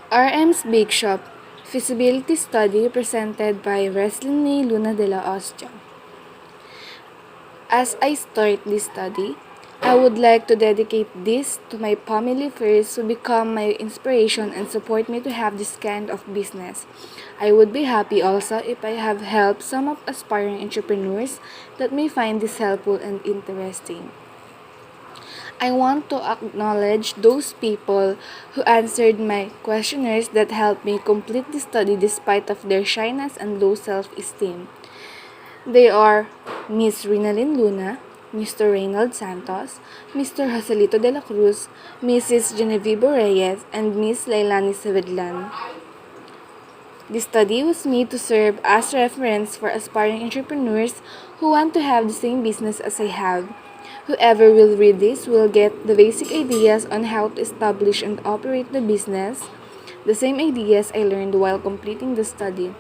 RM's Bake Shop Feasibility Study presented by Reslyn Dela Ostia. As I start this study, I would like to dedicate this to my family first who become my inspiration and support me to have this kind of business. I would be happy also if I have helped some of aspiring entrepreneurs that may find this helpful and interesting. I want to acknowledge those people who answered my questionnaires that helped me complete the study despite of their shyness and low self-esteem. They are Miss Rinalyn Luna, Mr. Reynald Santos, Mr. Joselito de la Cruz, Mrs. Genevieve Reyes, and Miss Leilani Savedlan. The study was made to serve as reference for aspiring entrepreneurs who want to have the same business as I have. Whoever will read this will get the basic ideas on how to establish and operate the business, the same ideas I learned while completing the study.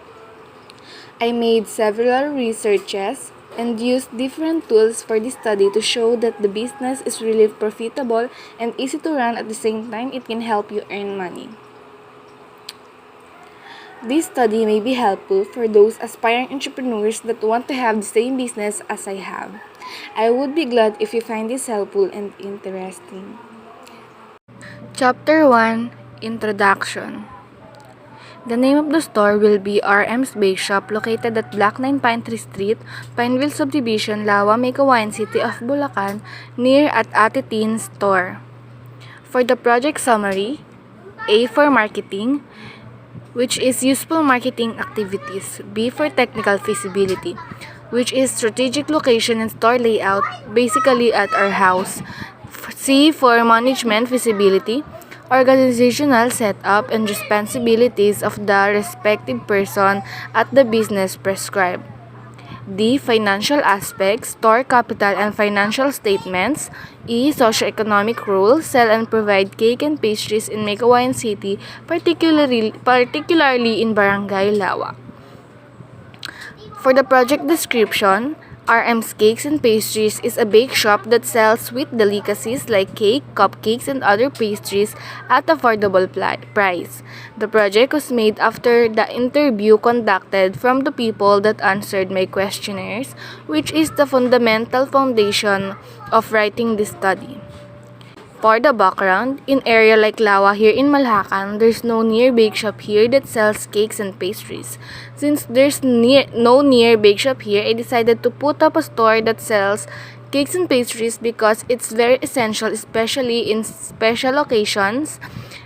I made several researches and used different tools for the study to show that the business is really profitable and easy to run at the same time it can help you earn money. This study may be helpful for those aspiring entrepreneurs that want to have the same business as I have. I would be glad if you find this helpful and interesting. Chapter 1 Introduction. The name of the store will be RM's Bake Shop located at Block 9 Pine Tree Street, Pineville Subdivision, Lawa, Maykawayan City of Bulacan, near at Ate Teen's store. For the project summary, A for marketing, which is useful marketing activities. B for technical feasibility, which is strategic location and store layout, basically at our house. C for management feasibility, organizational setup and responsibilities of the respective person at the business prescribed. D. Financial aspects, store capital and financial statements. E. Socioeconomic role, sell and provide cake and pastries in Maykawayan City, particularly in Barangay Lawa. For the project description, RM's Cakes and Pastries is a bake shop that sells sweet delicacies like cake, cupcakes, and other pastries at affordable price. The project was made after the interview conducted from the people that answered my questionnaires, which is the fundamental foundation of writing this study. For the background, in area like Lawa here in Malhacan, there's no near bake shop here that sells cakes and pastries. Since there's no near bake shop here, I decided to put up a store that sells cakes and pastries because it's very essential, especially in special occasions,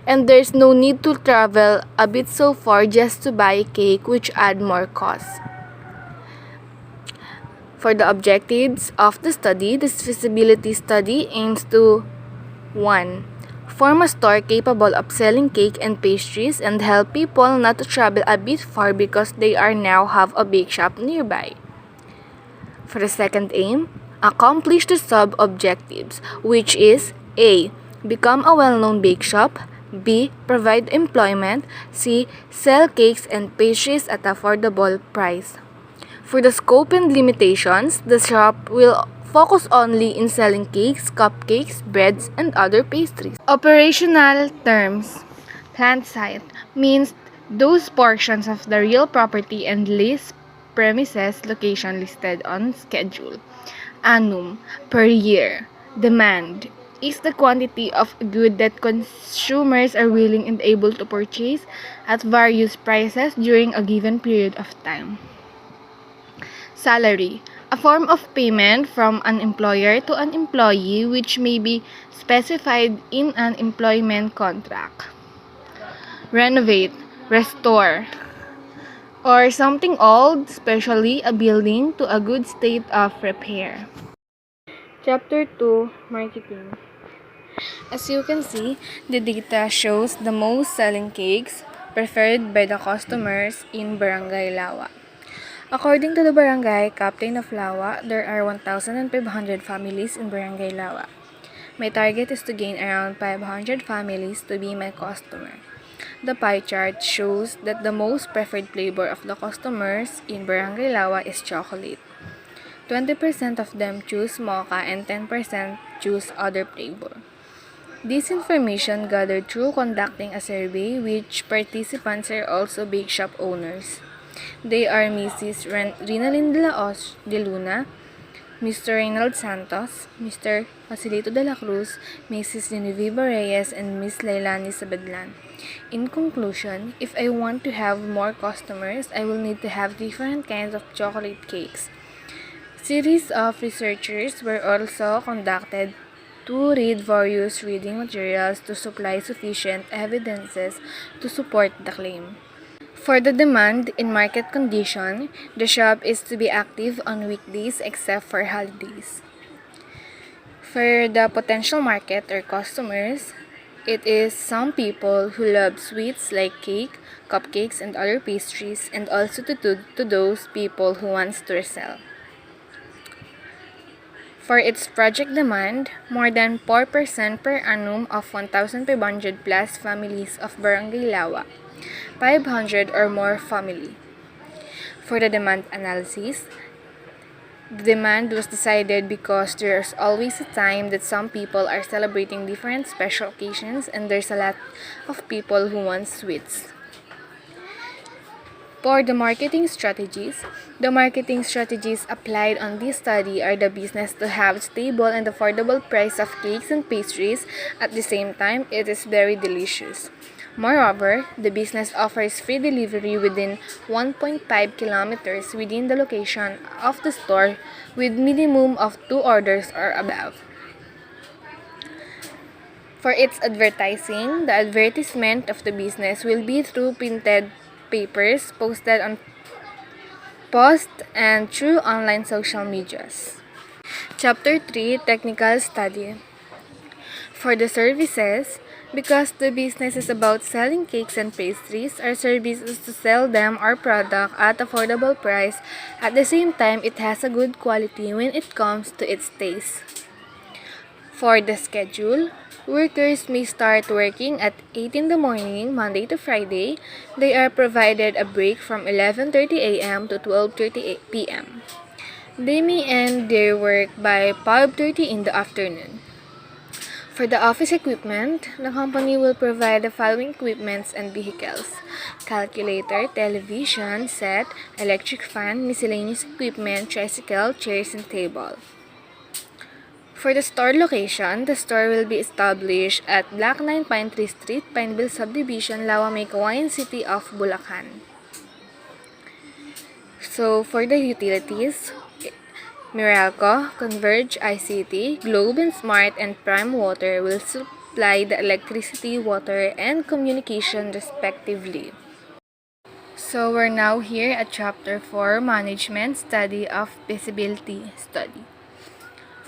and there's no need to travel a bit so far just to buy cake, which add more cost. For the objectives of the study, this feasibility study aims to 1. Form a store capable of selling cake and pastries and help people not to travel a bit far because they are now have a bake shop nearby. For the second aim, accomplish the sub-objectives, which is A. Become a well-known bake shop. B. Provide employment. C. Sell cakes and pastries at affordable price. For the scope and limitations, the shop will focus only in selling cakes, cupcakes, breads, and other pastries. Operational terms. Plant site means those portions of the real property and lease premises location listed on schedule. Annum, per year. Demand is the quantity of good that consumers are willing and able to purchase at various prices during a given period of time. Salary, a form of payment from an employer to an employee which may be specified in an employment contract. Renovate, restore, or something old, especially a building, to a good state of repair. Chapter 2, Marketing. As you can see, the data shows the most selling cakes preferred by the customers in Barangay Lawa. According to the Barangay Captain of Lawa, there are 1,500 families in Barangay Lawa. My target is to gain around 500 families to be my customer. The pie chart shows that the most preferred flavor of the customers in Barangay Lawa is chocolate. 20% of them choose mocha and 10% choose other flavor. This information gathered through conducting a survey, which participants are also bake shop owners. They are Mrs. Rinalyn de Luna, Mr. Reynald Santos, Mr. Joselito de la Cruz, Mrs. Genevieve Reyes, and Miss Lailani Sabadlan. In conclusion, if I want to have more customers, I will need to have different kinds of chocolate cakes. Series of researchers were also conducted to read various reading materials to supply sufficient evidences to support the claim. For the demand in market condition, the shop is to be active on weekdays except for holidays. For the potential market or customers, it is some people who love sweets like cake, cupcakes, and other pastries, and also to those people who wants to resell. For its project demand, more than 4% per annum of 1,500 plus families of Barangay Lawa, 500 or more family. For the demand analysis, the demand was decided because there's always a time that some people are celebrating different special occasions and there's a lot of people who want sweets. For the marketing strategies applied on this study are the business to have stable and affordable price of cakes and pastries. At the same time, it is very delicious. Moreover, the business offers free delivery within 1.5 kilometers within the location of the store with minimum of 2 orders or above. For its advertising, the advertisement of the business will be through printed papers posted on post and through online social medias. Chapter 3, Technical Study. For the services, because the business is about selling cakes and pastries, our service is to sell them our product at affordable price. At the same time, it has a good quality when it comes to its taste. For the schedule, workers may start working at 8 in the morning, Monday to Friday. They are provided a break from 11:30 a.m. to 12:30 p.m. They may end their work by 5:30 in the afternoon. For the office equipment, the company will provide the following equipments and vehicles: calculator, television set, electric fan, miscellaneous equipment, tricycle, chairs, and table. For the store location, the store will be established at Block 9 Pine Tree Street, Pineville Subdivision, Lawa, Maykawayan City of Bulacan. So, for the utilities, Meralco, Converge ICT, Globe and Smart, and Prime Water will supply the electricity, water, and communication respectively. So, we're now here at Chapter 4, Management Study of Feasibility Study.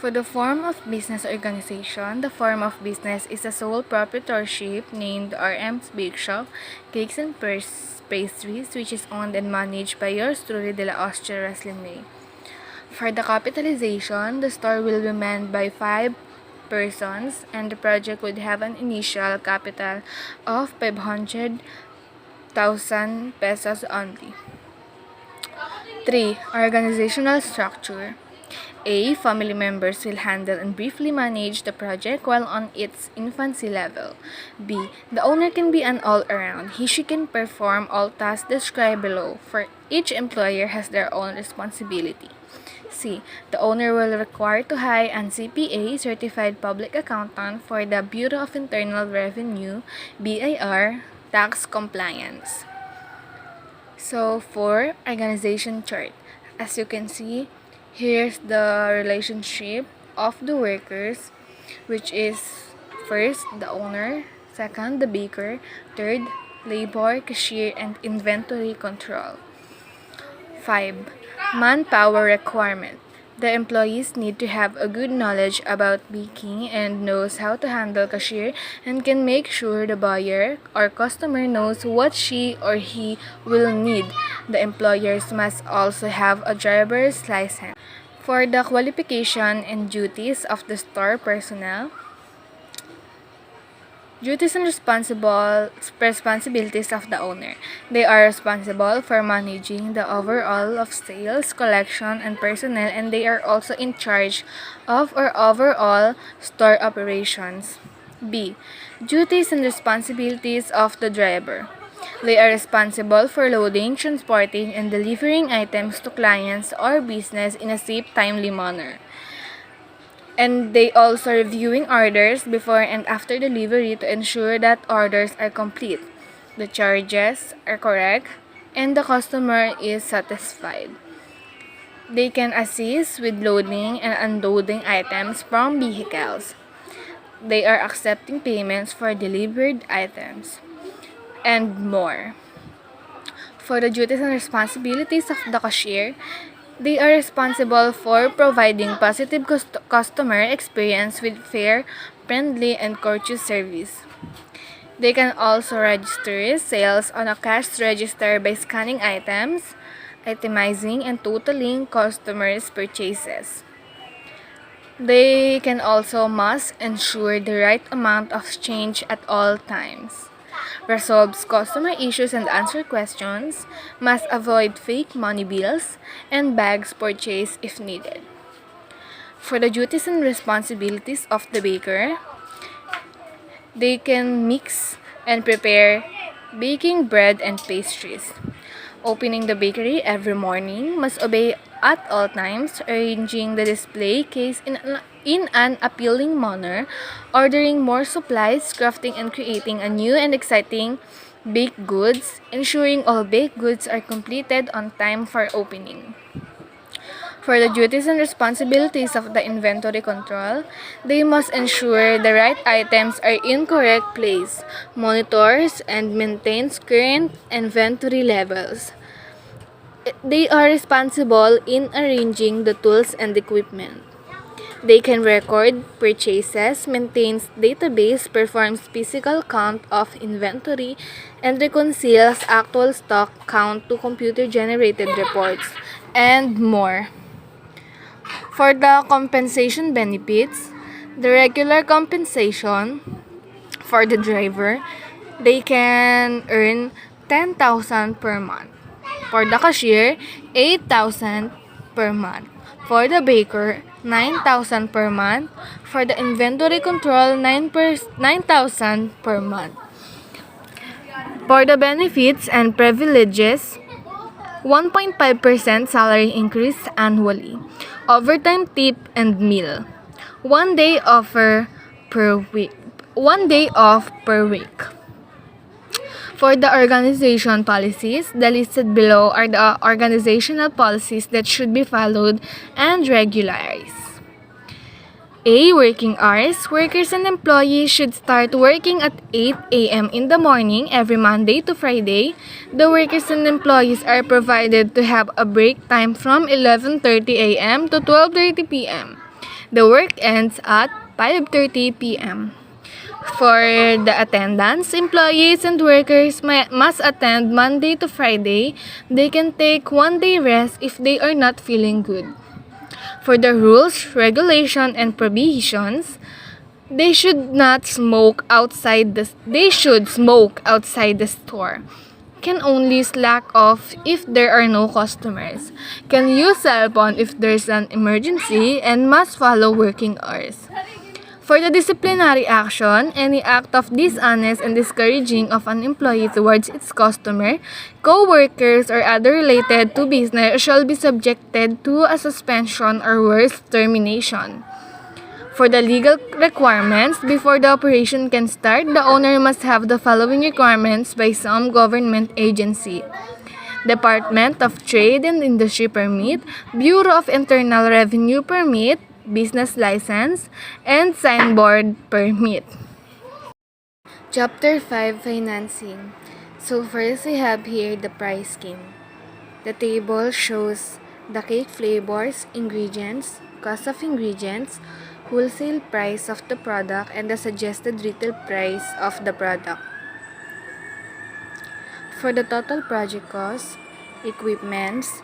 For the form of business organization, the form of business is a sole proprietorship named RM's Bake Shop, Cakes and Pastries, which is owned and managed by yours truly, Dela, Ostia, Reslyn. For the capitalization, the store will be manned by 5 persons and the project would have an initial capital of 500,000 pesos only. 3. Organizational structure. A. Family members will handle and briefly manage the project while on its infancy level. B. The owner can be an all-around. She can perform all tasks described below. For each employer has their own responsibility. C. The owner will require to hire an CPA, Certified Public Accountant, for the Bureau of Internal Revenue, BIR, tax compliance. So, for organization chart, as you can see, here's the relationship of the workers, which is first, the owner, second, the baker, third, labor, cashier, and inventory control. 5. Manpower requirement. The employees need to have a good knowledge about baking and knows how to handle cashier and can make sure the buyer or customer knows what she or he will need. The employers must also have a driver's license. For the qualification and duties of the store personnel, duties and responsibilities of the owner. They are responsible for managing the overall of sales, collection, and personnel, and they are also in charge of our overall store operations. B. Duties and responsibilities of the driver. They are responsible for loading, transporting, and delivering items to clients or business in a safe, timely manner. And they also reviewing orders before and after delivery to ensure that orders are complete, the charges are correct, and the customer is satisfied. They can assist with loading and unloading items from vehicles. They are accepting payments for delivered items, and more. For the duties and responsibilities of the cashier, they are responsible for providing positive customer experience with fair, friendly, and courteous service. They can also register sales on a cash register by scanning items, itemizing, and totaling customers' purchases. They can also must ensure the right amount of change at all times. Resolves customer issues and answer questions, must avoid fake money bills, and bags purchased if needed. For the duties and responsibilities of the baker, they can mix and prepare baking bread and pastries. Opening the bakery every morning, must obey at all times, arranging the display case in an appealing manner, ordering more supplies, crafting and creating a new and exciting baked goods, ensuring all baked goods are completed on time for opening. For the duties and responsibilities of the inventory control, they must ensure the right items are in correct place, monitors and maintains current inventory levels. They are responsible in arranging the tools and equipment. They can record purchases, maintains database, performs physical count of inventory, and reconciles actual stock count to computer-generated reports, and more. For the compensation benefits, the regular compensation for the driver, they can earn 10,000 per month. For the cashier, 8,000 per month. For the baker, 9,000 per month. For the inventory control, 9,000 per month. For the benefits and privileges, 1.5% salary increase annually, overtime tip and meal, 1 day offer per week, 1 day off per week. For the organization policies, the listed below are the organizational policies that should be followed and regularized. A. Working hours. Workers and employees should start working at 8 a.m. in the morning every Monday to Friday. The workers and employees are provided to have a break time from 11:30 a.m. to 12:30 p.m. The work ends at 5:30 p.m. For the attendance, employees and workers must attend Monday to Friday. They can take 1 day rest if they are not feeling good. For the rules, regulation, and prohibitions, they should smoke outside the store. Can only slack off if there are no customers. Can use cell phone if there's an emergency and must follow working hours. For the disciplinary action, any act of dishonest and discouraging of an employee towards its customer, co-workers, or other related to business shall be subjected to a suspension or worse, termination. For the legal requirements, before the operation can start, the owner must have the following requirements by some government agency: Department of Trade and Industry permit, Bureau of Internal Revenue permit, business license, and signboard permit. Chapter 5, Financing. So first we have here the price scheme. The table shows the cake flavors, ingredients, cost of ingredients, wholesale price of the product, and the suggested retail price of the product. For the total project cost, equipments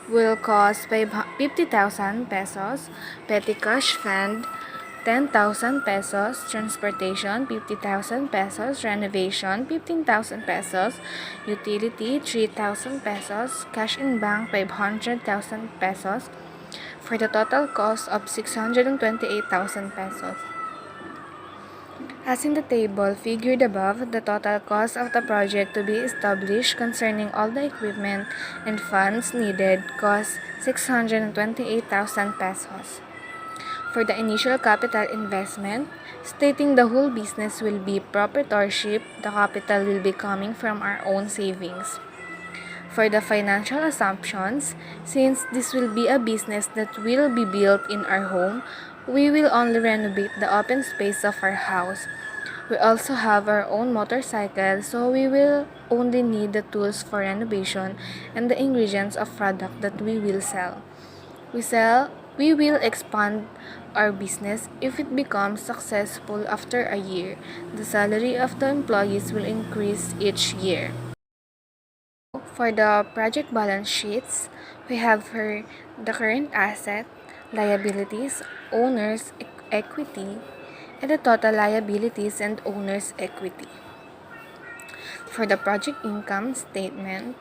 will cost 50,000 pesos, petty cash fund 10,000 pesos, transportation 50,000 pesos, renovation 15,000 pesos, utility 3,000 pesos, cash in bank 500,000 pesos, for the total cost of 628,000 pesos. As in the table figured above, the total cost of the project to be established concerning all the equipment and funds needed costs 628,000 pesos. For the initial capital investment, stating the whole business will be proprietorship, the capital will be coming from our own savings. For the financial assumptions, since this will be a business that will be built in our home, we will only renovate the open space of our house. We also have our own motorcycle, so we will only need the tools for renovation and the ingredients of product that we will sell. We will expand our business if it becomes successful after a year. The salary of the employees will increase each year. For the project balance sheets, we have here the current asset, liabilities, owner's equity, and the total liabilities and owner's equity. For the project income statement,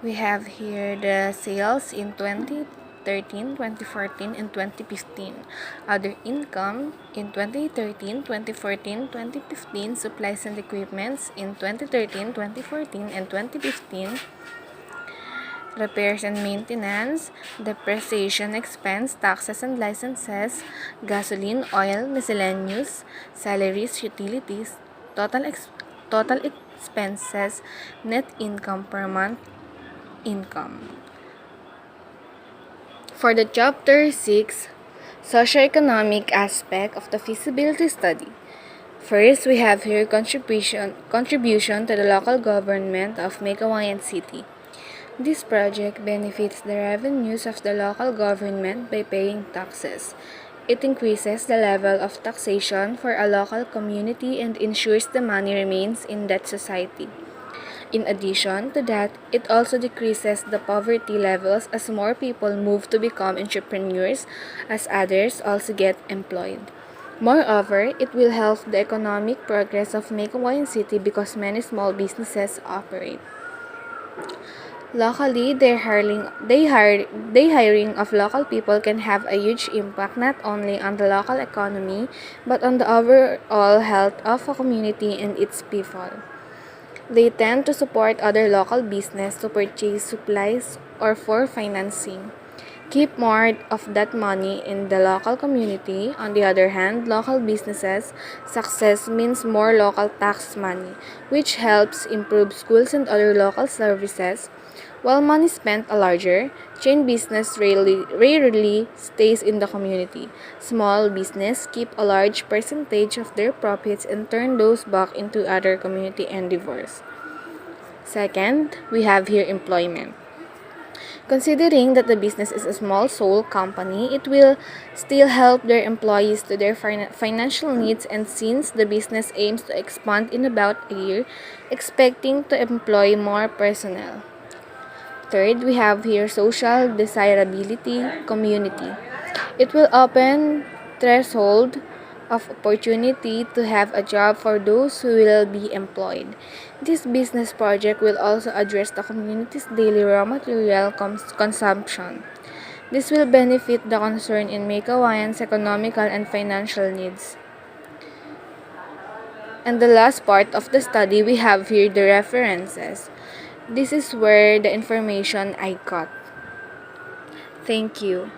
we have here the sales in 2013, 2014, and 2015. Other income in 2013, 2014, 2015. Supplies and equipments in 2013, 2014, and 2015. Repairs and maintenance, depreciation expense, taxes and licenses, gasoline, oil, miscellaneous, salaries, utilities, total expenses, net income per month, income. For the Chapter 6, Socioeconomic aspect of the feasibility study. First, we have here contribution to the local government of Megawayan City. This project benefits the revenues of the local government by paying taxes. It increases the level of taxation for a local community and ensures the money remains in that society. In addition to that, it also decreases the poverty levels as more people move to become entrepreneurs, as others also get employed. Moreover, it will help the economic progress of Megawayan City because many small businesses operate. Locally, the hiring of local people can have a huge impact not only on the local economy but on the overall health of a community and its people. They tend to support other local business to purchase supplies or for financing. Keep more of that money in the local community. On the other hand, local businesses' success means more local tax money, which helps improve schools and other local services. While money spent a larger, chain business rarely stays in the community. Small business keep a large percentage of their profits and turn those back into other community endeavors. Second, we have here employment. Considering that the business is a small sole company, it will still help their employees to their financial needs, and since the business aims to expand in about a year, expecting to employ more personnel. Third, we have here social desirability community. It will open threshold of opportunity to have a job for those who will be employed. This business project will also address the community's daily raw material consumption. This will benefit the concern in Megawayan's economical and financial needs. And the last part of the study, we have here the references. This is where the information I got. Thank you.